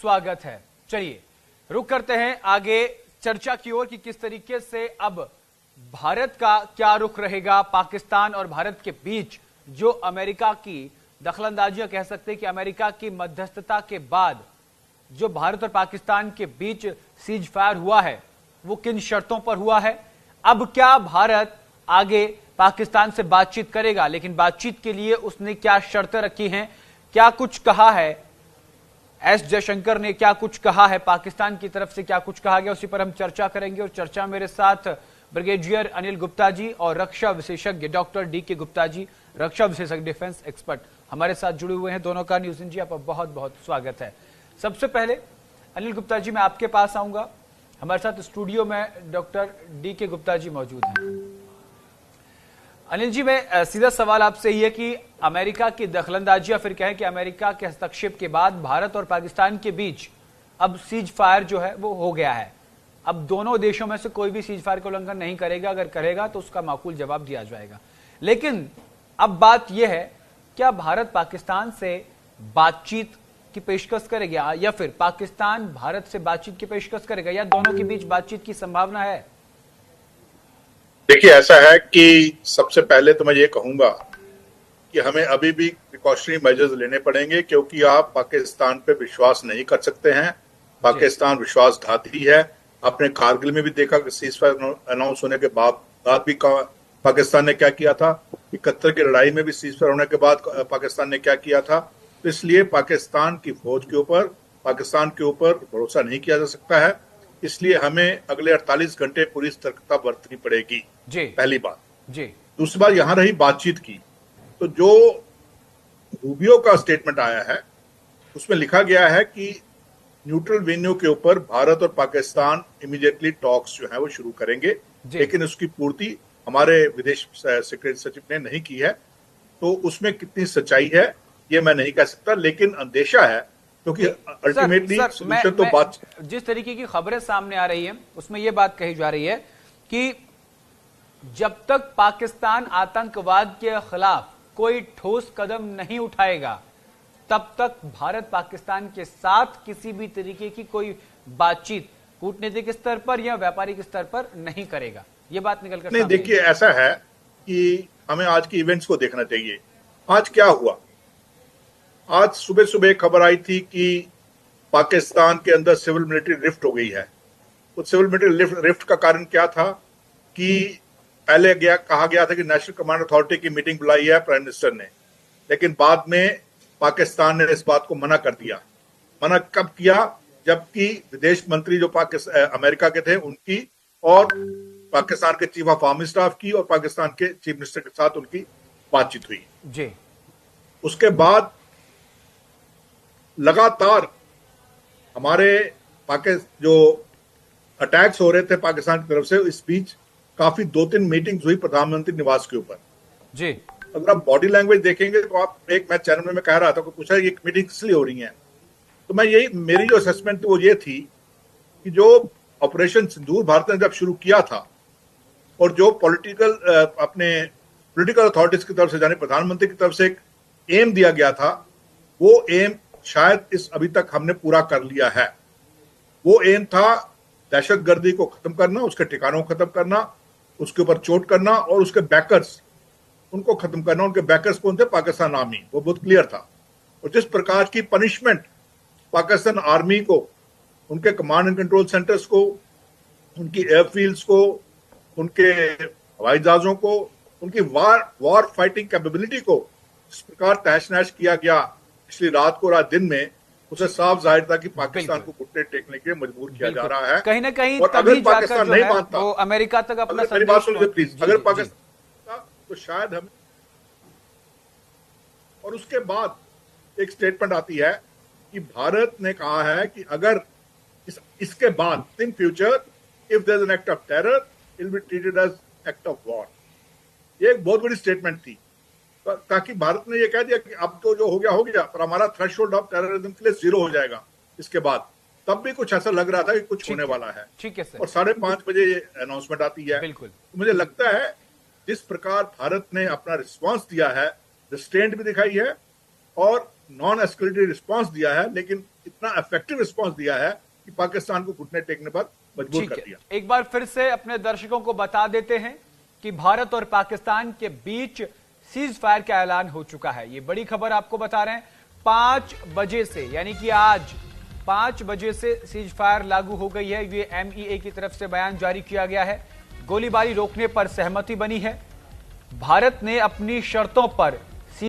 स्वागत है। चलिए रुक करते हैं आगे चर्चा की ओर कि किस तरीके से अब भारत का क्या रुख रहेगा पाकिस्तान और भारत के बीच। जो अमेरिका की दखलंदाजियां कह सकते हैं कि अमेरिका की मध्यस्थता के बाद जो भारत और पाकिस्तान के बीच सीज फायर हुआ है वो किन शर्तों पर हुआ है। अब क्या भारत आगे पाकिस्तान से बातचीत करेगा, लेकिन बातचीत के लिए उसने क्या शर्तें रखी हैं, क्या कुछ कहा है एस जयशंकर ने, क्या कुछ कहा है पाकिस्तान की तरफ से, क्या कुछ कहा गया, उसी पर हम चर्चा करेंगे। और चर्चा मेरे साथ ब्रिगेडियर अनिल गुप्ता जी और रक्षा विशेषज्ञ डॉक्टर डी.के. गुप्ता जी, रक्षा विशेषज्ञ डिफेंस एक्सपर्ट हमारे साथ जुड़े हुए हैं। दोनों का न्यूज़ इंडिया पर बहुत बहुत स्वागत है। सबसे पहले अनिल गुप्ता जी मैं आपके पास आऊंगा। हमारे साथ स्टूडियो में डॉक्टर डी.के. गुप्ता जी मौजूद हैं। अनिल जी, मैं सीधा सवाल आपसे ये कि अमेरिका की दखलंदाजी या फिर कहें कि अमेरिका के हस्तक्षेप के बाद भारत और पाकिस्तान के बीच अब सीज फायर जो है वो हो गया है। अब दोनों देशों में से कोई भी सीज फायर का उल्लंघन नहीं करेगा, अगर करेगा तो उसका माकूल जवाब दिया जाएगा। लेकिन अब बात यह है, क्या भारत पाकिस्तान से बातचीत की पेशकश करेगा या फिर पाकिस्तान भारत से बातचीत की पेशकश करेगा, या दोनों के बीच बातचीत की संभावना है? देखिए, ऐसा है कि सबसे पहले तो मैं ये कहूंगा कि हमें अभी भी प्रिकॉशनरी मेजर्स लेने पड़ेंगे, क्योंकि आप पाकिस्तान पे विश्वास नहीं कर सकते हैं। पाकिस्तान विश्वासघाती है। आपने कारगिल में भी देखा कि सीज फायर अनाउंस होने के बाद भी पाकिस्तान ने क्या किया था। 71 की लड़ाई में भी सीज फायर होने के बाद पाकिस्तान ने क्या किया था। तो इसलिए पाकिस्तान की फौज के ऊपर, पाकिस्तान के ऊपर भरोसा नहीं किया जा सकता है। इसलिए हमें अगले 48 घंटे पूरी सतर्कता बरतनी पड़ेगी जी। पहली बात जी। दूसरी बात, यहां रही बातचीत की, तो जो रूबियो का स्टेटमेंट आया है उसमें लिखा गया है कि न्यूट्रल वेन्यू के ऊपर भारत और पाकिस्तान इमीडिएटली टॉक्स जो है वो शुरू करेंगे, लेकिन उसकी पूर्ति हमारे विदेश सेक्रेटरी सचिव ने नहीं की है। तो उसमें कितनी सच्चाई है ये मैं नहीं कह सकता, लेकिन अंदेशा है, क्योंकि अल्टीमेटली सोल्यूशन तो बात। जिस तरीके की खबरें सामने आ रही है उसमें यह बात कही जा रही है कि जब तक पाकिस्तान आतंकवाद के खिलाफ कोई ठोस कदम नहीं उठाएगा तब तक भारत पाकिस्तान के साथ किसी भी तरीके की कोई बातचीत कूटनीतिक स्तर पर या व्यापारिक स्तर पर नहीं करेगा। ये बात निकल कर नहीं, देखिए ऐसा है कि हमें आज के इवेंट्स को देखना चाहिए। आज क्या हुआ? आज सुबह सुबह खबर आई थी कि पाकिस्तान के अंदर सिविल मिलिट्री रिफ्ट हो गई है। उस सिविल मिलिट्री रिफ्ट का कारण क्या था कि पहले कहा गया था कि नेशनल कमांड अथॉरिटी की मीटिंग बुलाई है प्राइम मिनिस्टर ने, लेकिन बाद में पाकिस्तान ने इस बात को मना कर दिया। मना कब किया? जबकि विदेश मंत्री जो अमेरिका के थे उनकी और पाकिस्तान के चीफ ऑफ आर्मी स्टाफ की और पाकिस्तान के चीफ मिनिस्टर के साथ उनकी बातचीत हुई जी। उसके बाद लगातार हमारे जो अटैक्स हो रहे थे पाकिस्तान की तरफ से, इस बीच काफी 2-3 मीटिंग्स हुई प्रधानमंत्री निवास के ऊपर जी। अगर आप बॉडी लैंग्वेज देखेंगे तो आप मैं चैनल में कह रहा था, पूछा ये मीटिंग किस लिए हो रही है, तो मेरी जो असेसमेंट थी वो ये थी कि जो ऑपरेशन सिंदूर भारत ने जब शुरू किया था और जो पॉलिटिकल अथॉरिटीज की तरफ से, यानी प्रधानमंत्री की तरफ से एक एम दिया गया था, वो एम शायद अभी तक हमने पूरा कर लिया है। वो एम था दहशतगर्दी को खत्म करना, उसके ठिकानों को खत्म करना, उसके ऊपर चोट करना और उसके बैकर्स उनको खत्म करना। उनके बैकर्स कौन थे? पाकिस्तान आर्मी। वो बहुत क्लियर था। और जिस प्रकार की पनिशमेंट पाकिस्तान आर्मी को, उनके कमांड एंड कंट्रोल सेंटर्स को, उनकी एयरफील्ड्स को, उनके हवाई जहाजों को, उनकी वॉर फाइटिंग कैपेबिलिटी को जिस प्रकार तहस नहस किया गया पिछली रात को दिन में, उसे साफ जाहिर था कि पाकिस्तान को घुटने टेकने के लिए मजबूर किया जा रहा है। कहीं ना कहीं और अगर पाकिस्तान नहीं मानता, वो अमेरिका तक अपना मेरी बात सुनिए प्लीज, अगर पाकिस्तान तो शायद हम। और उसके बाद एक स्टेटमेंट आती है कि भारत ने कहा है कि अगर इसके बाद in future if there is an act of terror it will be treated as act of war. ये एक बहुत बड़ी स्टेटमेंट थी, ताकि भारत ने ये कह दिया कि अब तो जो हो गया, पर हमारा थ्रेशोल्ड ऑफ टेररिज्म के लिए 0 हो जाएगा इसके बाद। तब भी कुछ ऐसा लग रहा था कि कुछ होने वाला है। ठीक है सर। और 5:30 बजे ये अनाउंसमेंट आती है। बिल्कुल। तो मुझे लगता है जिस प्रकार भारत ने अपना रिस्पांस दिया है, रिस्ट्रेंट भी दिखाई है और नॉन एस्केलेटरी रिस्पांस दिया है, लेकिन इतना इफेक्टिव रिस्पांस दिया है कि पाकिस्तान को घुटने टेकने पर मजबूर ठीक कर है, दिया। एक बार फिर से अपने दर्शकों को बता देते हैं कि भारत और पाकिस्तान के बीच सीज फायर का ऐलान हो चुका है। ये बड़ी खबर आपको बता रहे हैं। 5 बजे से, यानी कि आज 5 बजे से सीज फायर लागू हो गई है। ये एमईए की तरफ से बयान जारी किया गया है। गोलीबारी रोकने पर सहमति बनी है। भारत ने अपनी शर्तों पर